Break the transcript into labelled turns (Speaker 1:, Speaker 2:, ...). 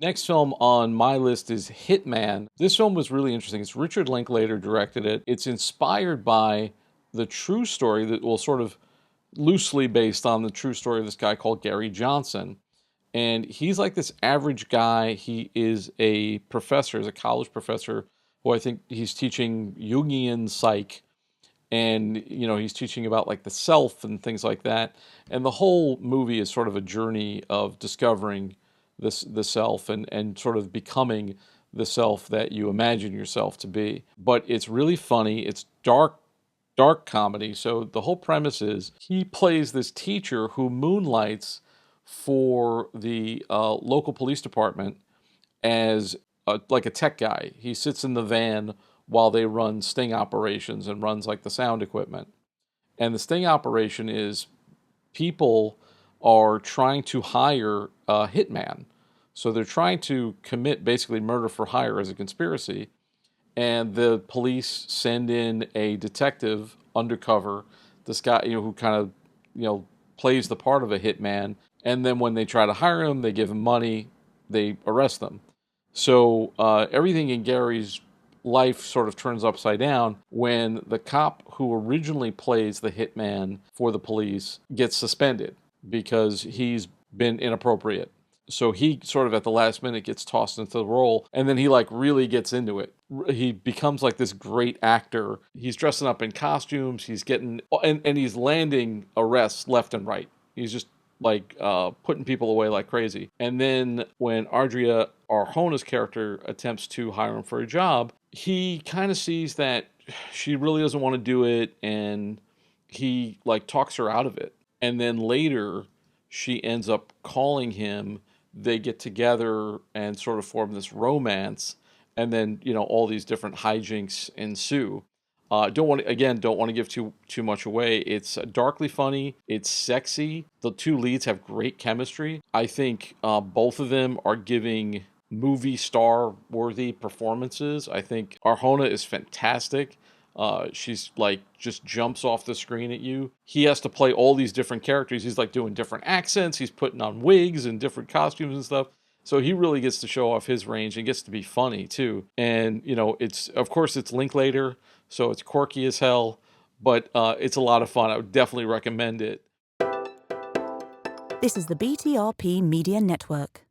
Speaker 1: Next film on my list is Hitman. This film was really interesting. It's Richard Linklater directed it. It's inspired by the true story that, well, sort of loosely based on the true story of this guy called Gary Johnson. And he's like this average guy. He is a professor, he's a college professor who I think he's teaching Jungian psych. And, he's teaching about like the self and things like that. And the whole movie is sort of a journey of discovering the self and sort of becoming the self that you imagine yourself to be. But it's really funny. It's dark comedy. So the whole premise is he plays this teacher who moonlights for the local police department as like a tech guy. He sits in the van while they run sting operations and runs like the sound equipment. And the sting operation is people are trying to hire a hitman. So they're trying to commit basically murder for hire as a conspiracy. And the police send in a detective undercover, this guy, who kind of, plays the part of a hitman. And then when they try to hire him, they give him money, they arrest them. So everything in Gary's life sort of turns upside down when the cop who originally plays the hitman for the police gets suspended because he's been inappropriate. So he sort of at the last minute gets tossed into the role, and then he like really gets into it. He becomes like this great actor. He's dressing up in costumes. He's getting and he's landing arrests left and right. He's just like putting people away like crazy. And then when Adria, Arjona's character, attempts to hire him for a job, he kind of sees that she really doesn't want to do it, and he like talks her out of it. And then later, she ends up calling him. They get together and sort of form this romance, and then all these different hijinks ensue. Don't want to give too much away. It's darkly funny. It's sexy. The two leads have great chemistry. I think both of them are giving movie star worthy performances. I think Arjona is fantastic. She's like just jumps off the screen at you. He has to play all these different characters. He's like doing different accents. He's putting on wigs and different costumes and stuff. So he really gets to show off his range and gets to be funny too. And it's of course it's Linklater, so it's quirky as hell, but it's a lot of fun. I would definitely recommend it.
Speaker 2: This is the BTRP Media Network.